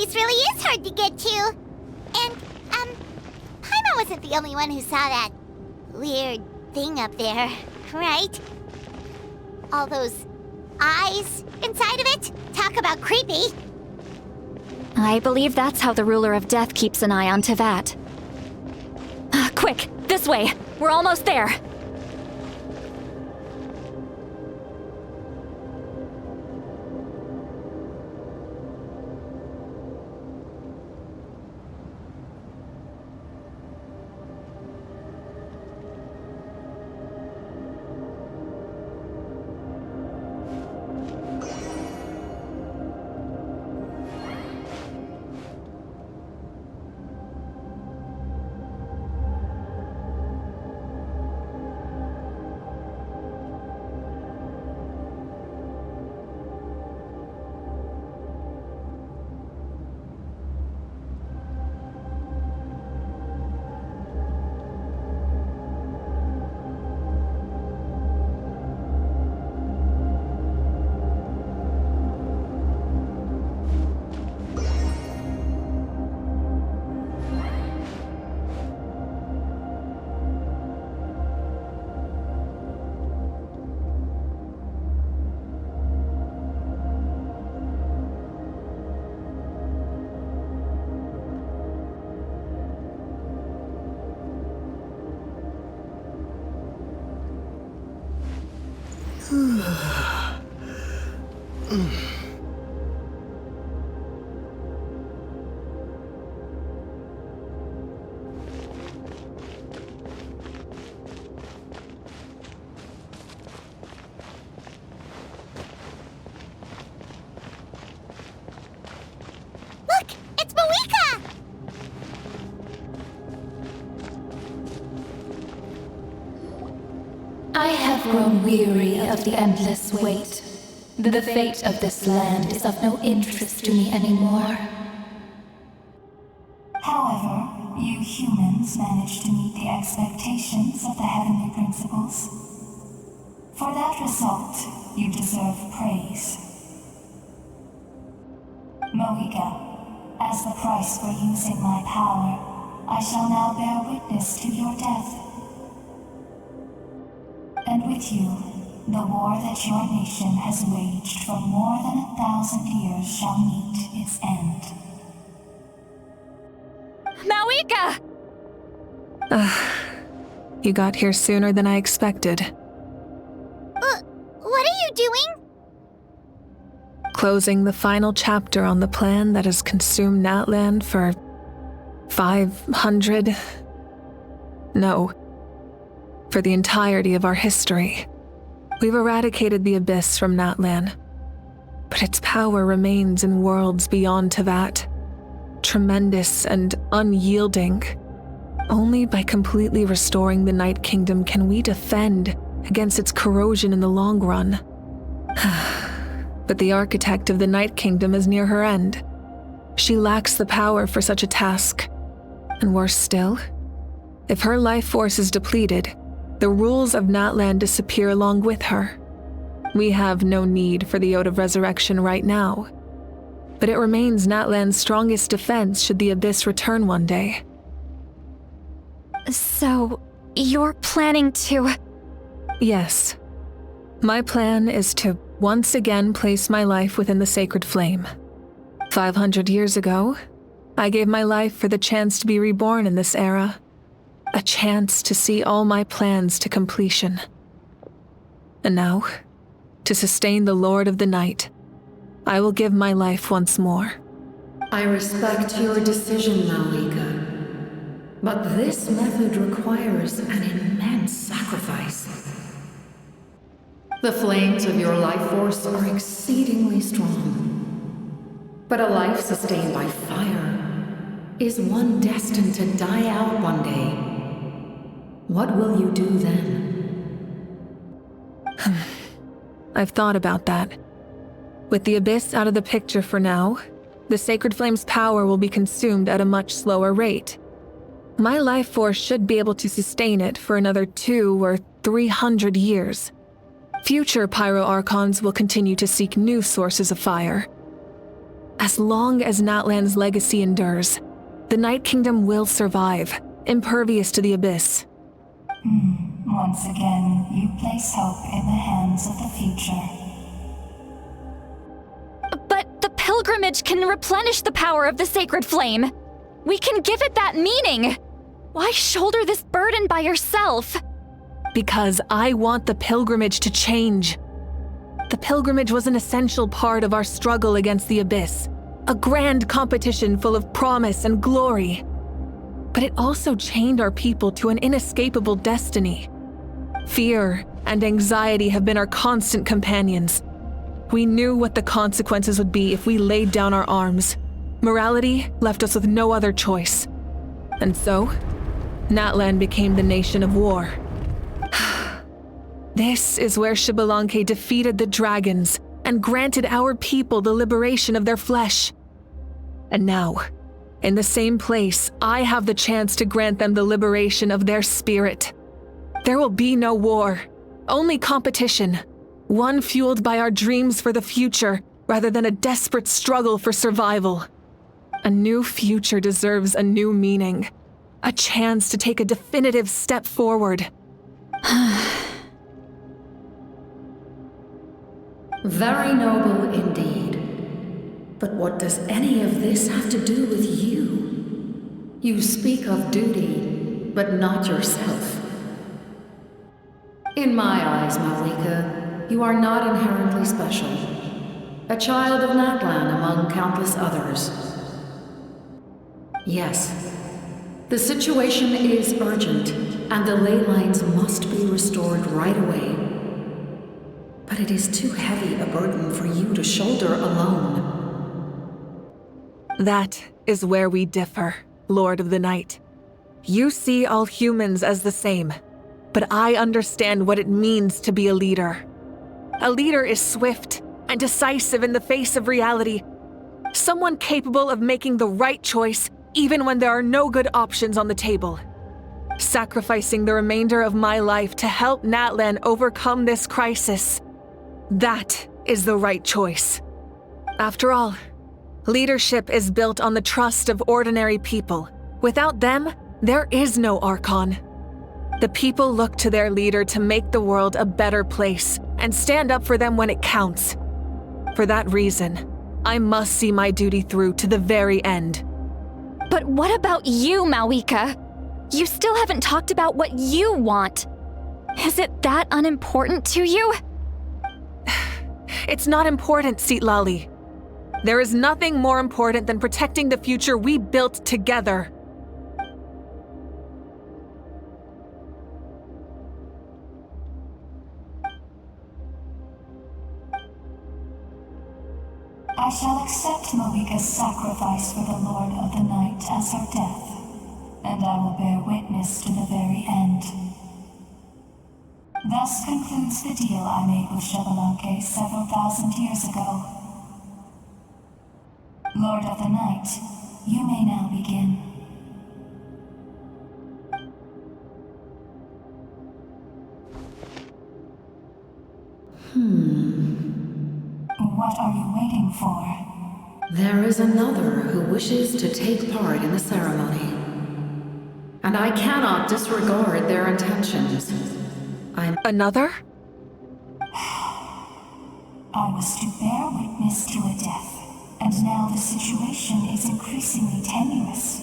place really is hard to get to. And, Paimon wasn't the only one who saw that weird thing up there, right? All those eyes inside of it? Talk about creepy. I believe that's how the ruler of death keeps an eye on Tevat. Quick, this way! We're almost there! Look, it's Moika! I have grown weary of the endless wait. The fate of this land is of no interest to me anymore. However, you humans managed to meet the expectations of the heavenly principles. For that result, you deserve praise. Moika, as the price for using my power, I shall now bear witness to your death. And with you, the war that your nation has waged for more than 1,000 years shall meet its end. Mawika! You got here sooner than I expected. What are you doing? Closing the final chapter on the plan that has consumed Natlan for 500... No. For the entirety of our history. We've eradicated the Abyss from Natlan, but its power remains in worlds beyond Tevat, tremendous and unyielding. Only by completely restoring the Night Kingdom can we defend against its corrosion in the long run. But the architect of the Night Kingdom is near her end. She lacks the power for such a task. And worse still, if her life force is depleted, the rules of Natlan disappear along with her. We have no need for the Ode of Resurrection right now, but it remains Natlan's strongest defense should the Abyss return one day. So, you're planning to... Yes. My plan is to once again place my life within the sacred flame. 500 years ago, I gave my life for the chance to be reborn in this era. A chance to see all my plans to completion. And now, to sustain the Lord of the Night, I will give my life once more. I respect your decision, Malika. But this method requires an immense sacrifice. The flames of your life force are exceedingly strong. But a life sustained by fire is one destined to die out one day. What will you do then? I've thought about that. With the Abyss out of the picture for now, the Sacred Flame's power will be consumed at a much slower rate. My life force should be able to sustain it for another 200 or 300 years. Future Pyro Archons will continue to seek new sources of fire. As long as Natlan's legacy endures, the Night Kingdom will survive, impervious to the Abyss. Once again, you place hope in the hands of the future. But the pilgrimage can replenish the power of the sacred flame. We can give it that meaning. Why shoulder this burden by yourself? Because I want the pilgrimage to change. The pilgrimage was an essential part of our struggle against the Abyss, a grand competition full of promise and glory. But it also chained our people to an inescapable destiny. Fear and anxiety have been our constant companions. We knew what the consequences would be if we laid down our arms. Morality left us with no other choice. And so, Natlan became the nation of war. This is where Xbalanque defeated the dragons and granted our people the liberation of their flesh. And now, in the same place, I have the chance to grant them the liberation of their spirit. There will be no war, only competition, one fueled by our dreams for the future rather than a desperate struggle for survival. A new future deserves a new meaning, a chance to take a definitive step forward. Very noble indeed. But what does any of this have to do with you? You speak of duty, but not yourself. In my eyes, Malika, you are not inherently special. A child of Natlan among countless others. Yes, the situation is urgent, and the ley lines must be restored right away. But it is too heavy a burden for you to shoulder alone. That is where we differ, Lord of the Night. You see all humans as the same, but I understand what it means to be a leader. A leader is swift and decisive in the face of reality, someone capable of making the right choice even when there are no good options on the table. Sacrificing the remainder of my life to help Natlan overcome this crisis. That is the right choice. After all, leadership is built on the trust of ordinary people. Without them, there is no Archon. The people look to their leader to make the world a better place and stand up for them when it counts. For that reason, I must see my duty through to the very end. But what about you, Malika? You still haven't talked about what you want. Is it that unimportant to you? It's not important, Citlali. There is nothing more important than protecting the future we built together. I shall accept Malika's sacrifice for the Lord of the Night as her death, and I will bear witness to the very end. Thus concludes the deal I made with Xbalanque several thousand years ago. Lord of the Night, you may now begin. What are you waiting for? There is another who wishes to take part in the ceremony. And I cannot disregard their intentions. Another? I was to bear witness to a death, and now the situation is increasingly tenuous.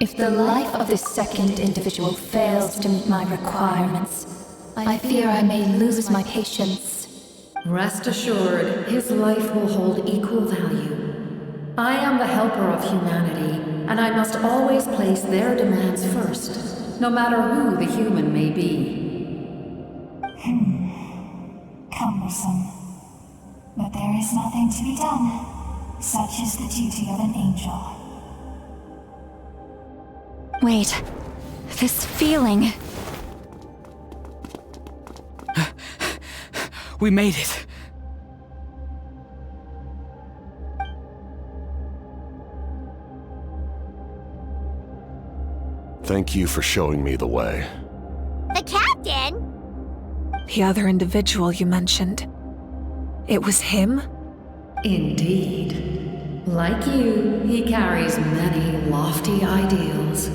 If the life of this second individual fails to meet my requirements, I fear I may lose my patience. Rest assured, his life will hold equal value. I am the helper of humanity, and I must always place their demands first, no matter who the human may be. Cumbersome. But there is nothing to be done. Such is the duty of an angel. Wait, this feeling. We made it. Thank you for showing me the way. The captain? The other individual you mentioned. It was him? Indeed. Like you, he carries many lofty ideals.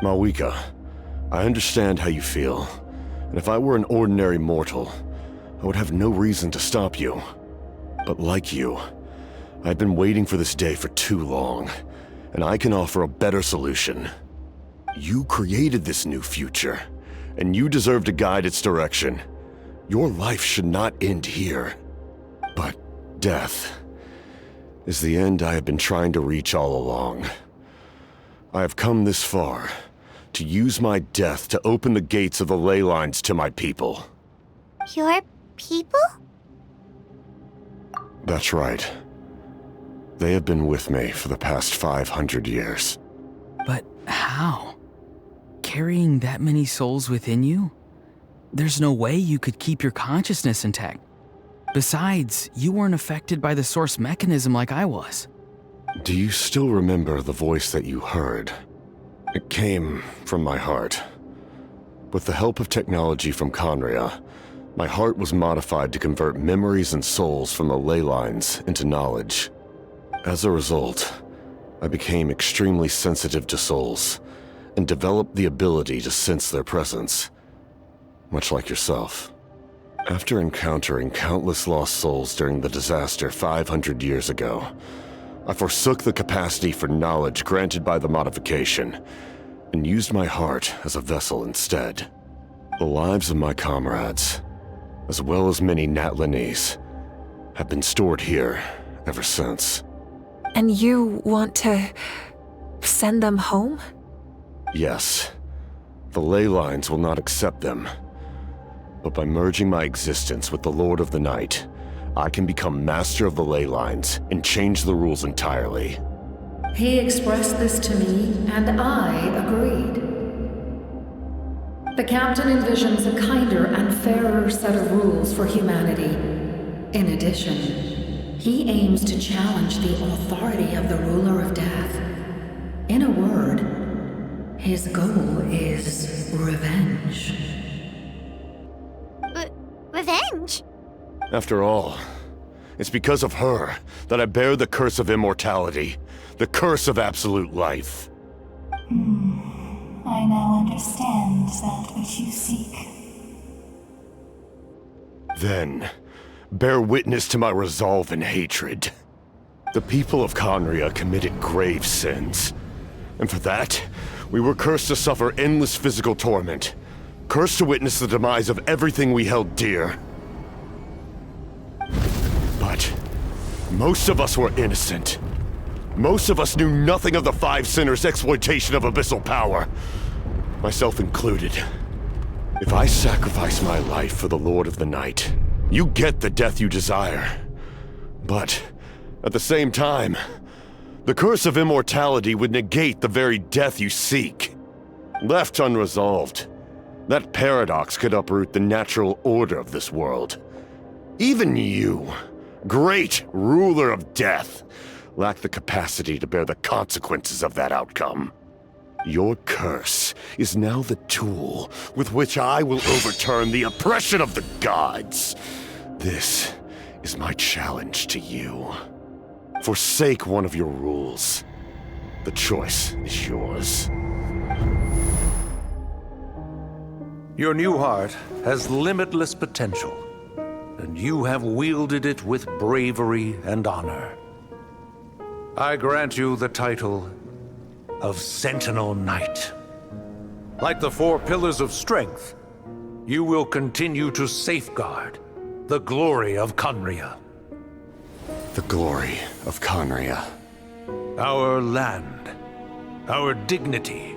Malwika, I understand how you feel, and if I were an ordinary mortal, I would have no reason to stop you. But like you, I've been waiting for this day for too long, and I can offer a better solution. You created this new future, and you deserve to guide its direction. Your life should not end here. But death is the end I have been trying to reach all along. I have come this far to use my death to open the gates of the ley lines to my people. Your people? That's right. They have been with me for the past 500 years. But how? Carrying that many souls within you? There's no way you could keep your consciousness intact. Besides, you weren't affected by the source mechanism like I was. Do you still remember the voice that you heard? It came from my heart. With the help of technology from Conria, my heart was modified to convert memories and souls from the ley lines into knowledge. As a result, I became extremely sensitive to souls, and developed the ability to sense their presence, much like yourself. After encountering countless lost souls during the disaster 500 years ago, I forsook the capacity for knowledge granted by the modification, and used my heart as a vessel instead. The lives of my comrades, as well as many Natlanese, have been stored here ever since. And you want to send them home? Yes. The ley lines will not accept them. But by merging my existence with the Lord of the Night, I can become master of the ley lines and change the rules entirely. He expressed this to me, and I agreed. The captain envisions a kinder and fairer set of rules for humanity. In addition, he aims to challenge the authority of the ruler of death. In a word, his goal is revenge. Revenge? After all, it's because of her that I bear the curse of immortality, the curse of absolute life. I now understand that which you seek. Then, bear witness to my resolve and hatred. The people of Conria committed grave sins, and for that, we were cursed to suffer endless physical torment, cursed to witness the demise of everything we held dear. But most of us were innocent. Most of us knew nothing of the Five Sinners' exploitation of abyssal power, myself included. If I sacrifice my life for the Lord of the Night, you get the death you desire. But at the same time, the curse of immortality would negate the very death you seek. Left unresolved, that paradox could uproot the natural order of this world. Even you, great ruler of death, lack the capacity to bear the consequences of that outcome. Your curse is now the tool with which I will overturn the oppression of the gods. This is my challenge to you. Forsake one of your rules. The choice is yours. Your new heart has limitless potential, and you have wielded it with bravery and honor. I grant you the title of Sentinel Knight. Like the four pillars of strength, you will continue to safeguard the glory of Conria. The glory of Conria. Our land, our dignity,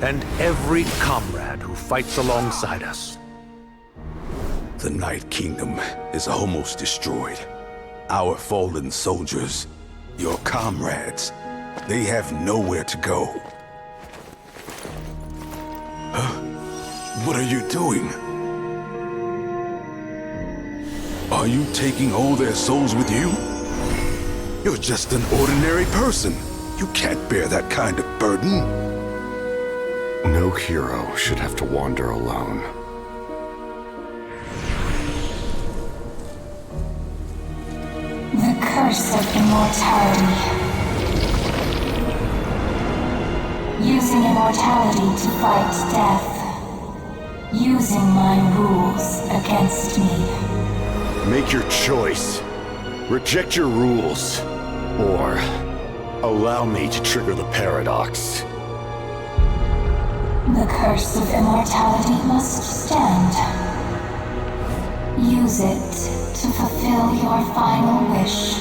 and every comrade who fights alongside us. The Night Kingdom is almost destroyed. Our fallen soldiers, your comrades, they have nowhere to go. Huh? What are you doing? Are you taking all their souls with you? You're just an ordinary person. You can't bear that kind of burden. No hero should have to wander alone. The curse of immortality. Using immortality to fight death. Using my rules against me. Make your choice. Reject your rules. Or allow me to trigger the paradox. The curse of immortality must stand. Use it to fulfill your final wish.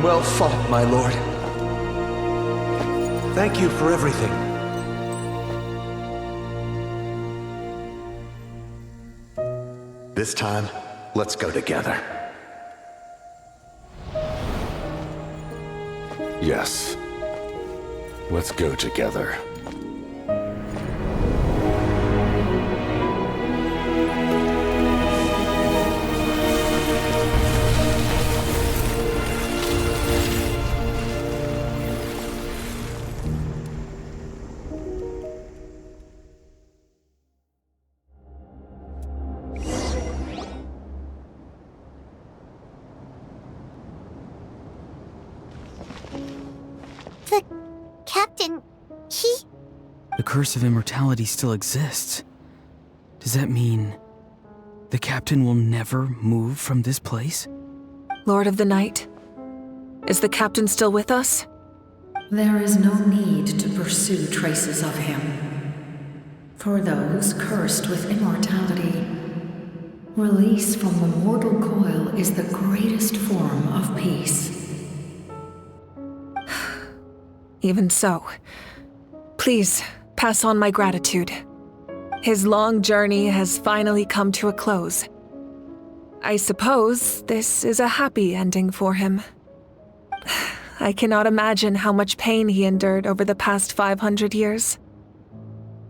Well fought, my lord. Thank you for everything. This time, let's go together. Yes. Let's go together. The captain, he... The curse of immortality still exists. Does that mean the captain will never move from this place? Lord of the Night, is the captain still with us? There is no need to pursue traces of him. For those cursed with immortality, release from the mortal coil is the greatest form of peace. Even so, please pass on my gratitude. His long journey has finally come to a close. I suppose this is a happy ending for him. I cannot imagine how much pain he endured over the past 500 years,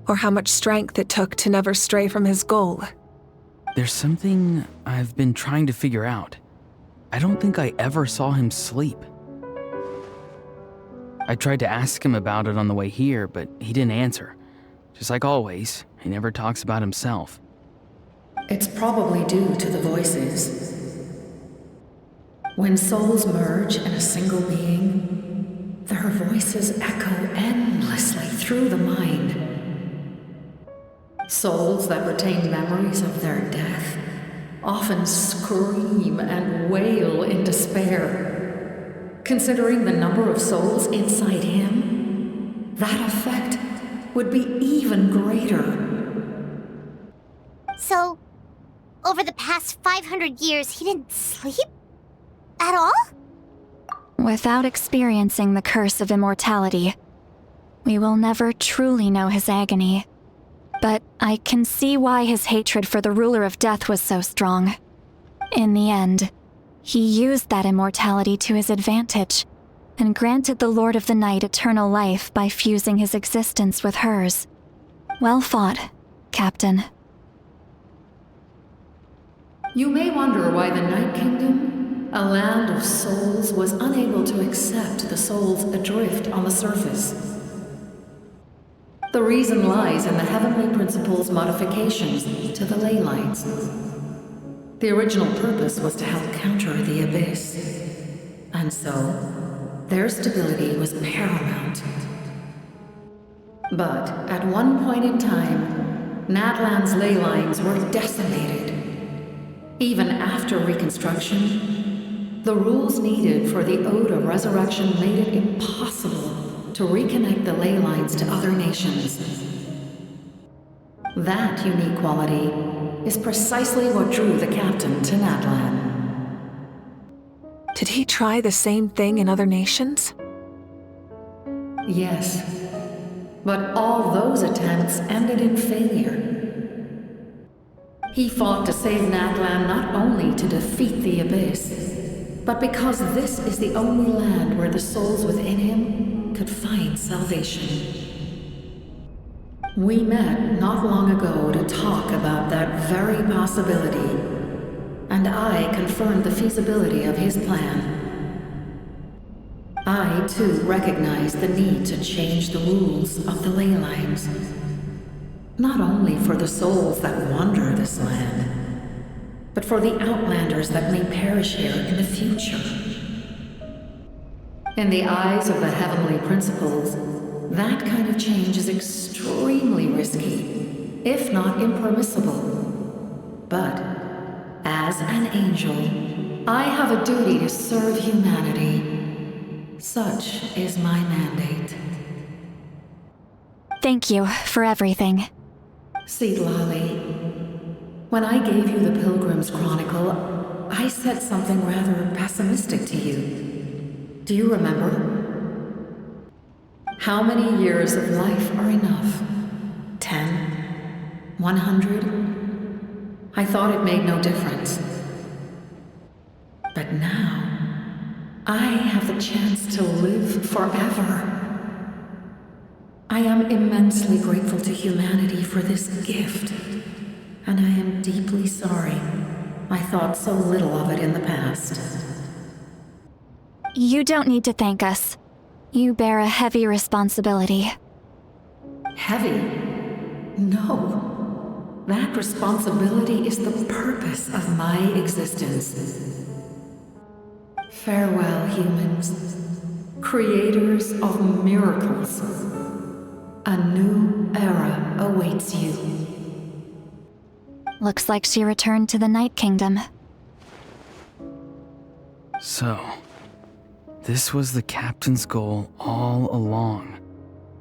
or how much strength it took to never stray from his goal. There's something I've been trying to figure out. I don't think I ever saw him sleep. I tried to ask him about it on the way here, but he didn't answer. Just like always, he never talks about himself. It's probably due to the voices. When souls merge in a single being, their voices echo endlessly through the mind. Souls that retain memories of their death often scream and wail in despair. Considering the number of souls inside him, that effect would be even greater. So, over the past 500 years, he didn't sleep? At all? Without experiencing the curse of immortality, we will never truly know his agony. But I can see why his hatred for the ruler of death was so strong. In the end, he used that immortality to his advantage, and granted the Lord of the Night eternal life by fusing his existence with hers. Well fought, Captain. You may wonder why the Night Kingdom, a land of souls, was unable to accept the souls adrift on the surface. The reason lies in the Heavenly Principle's modifications to the ley lines. The original purpose was to help counter the Abyss, and so their stability was paramount. But at one point in time, Natlan's ley lines were decimated. Even after reconstruction, the rules needed for the Ode of Resurrection made it impossible to reconnect the ley lines to other nations. That unique quality is precisely what drew the captain to Natlan. Did he try the same thing in other nations? Yes, but all those attempts ended in failure. He fought to save Natlan not only to defeat the Abyss, but because this is the only land where the souls within him could find salvation. We met not long ago to talk about that very possibility, and I confirmed the feasibility of his plan. I, too, recognize the need to change the rules of the ley lines. Not only for the souls that wander this land, but for the outlanders that may perish here in the future. In the eyes of the heavenly principles, that kind of change is extremely risky, if not impermissible. But, as an angel, I have a duty to serve humanity. Such is my mandate. Thank you for everything. See, Lolly, when I gave you the Pilgrim's Chronicle, I said something rather pessimistic to you. Do you remember? How many years of life are enough? 10? 100? I thought it made no difference. But now, I have the chance to live forever. I am immensely grateful to humanity for this gift, and I am deeply sorry I thought so little of it in the past. You don't need to thank us. You bear a heavy responsibility. Heavy? No. That responsibility is the purpose of my existence. Farewell, humans, creators of miracles. A new era awaits you. Looks like she returned to the Night Kingdom. So, this was the captain's goal all along.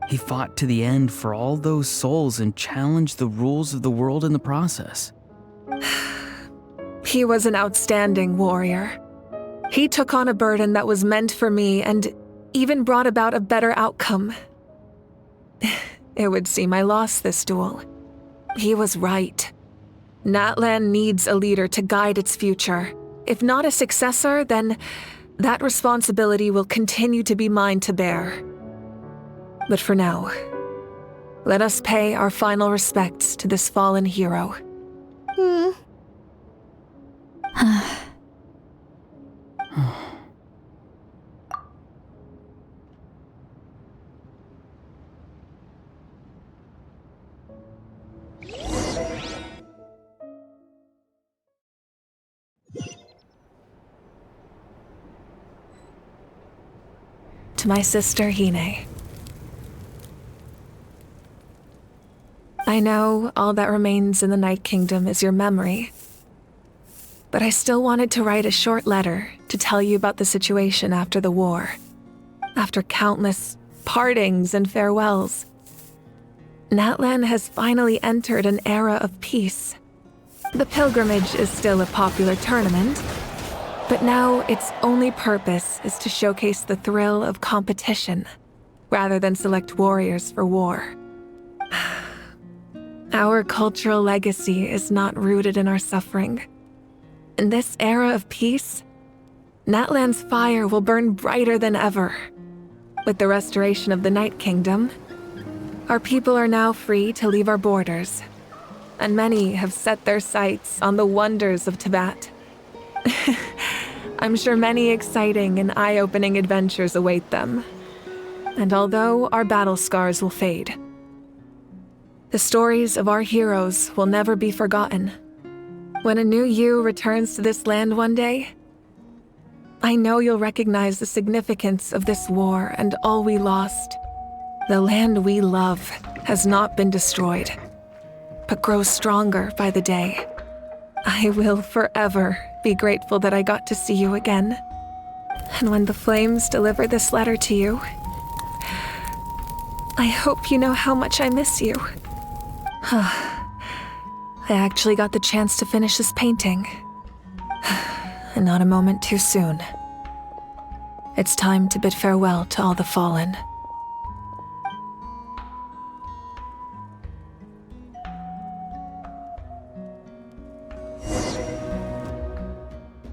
He fought to the end for all those souls and challenged the rules of the world in the process. He was an outstanding warrior. He took on a burden that was meant for me and even brought about a better outcome. It would seem I lost this duel. He was right. Natlan needs a leader to guide its future. If not a successor, then that responsibility will continue to be mine to bear. But for now, let us pay our final respects to this fallen hero. To my sister Hine. I know all that remains in the Night Kingdom is your memory, but I still wanted to write a short letter to tell you about the situation after the war. After countless partings and farewells, Natlan has finally entered an era of peace. The pilgrimage is still a popular tournament, but now its only purpose is to showcase the thrill of competition, rather than select warriors for war. Our cultural legacy is not rooted in our suffering. In this era of peace, Natlan's fire will burn brighter than ever. With the restoration of the Night Kingdom, our people are now free to leave our borders, and many have set their sights on the wonders of Tibet. I'm sure many exciting and eye-opening adventures await them. And although our battle scars will fade, the stories of our heroes will never be forgotten. When a new you returns to this land one day, I know you'll recognize the significance of this war and all we lost. The land we love has not been destroyed, but grows stronger by the day. I will forever be grateful that I got to see you again. And when the flames deliver this letter to you, I hope you know how much I miss you. I actually got the chance to finish this painting. And not a moment too soon. It's time to bid farewell to all the fallen.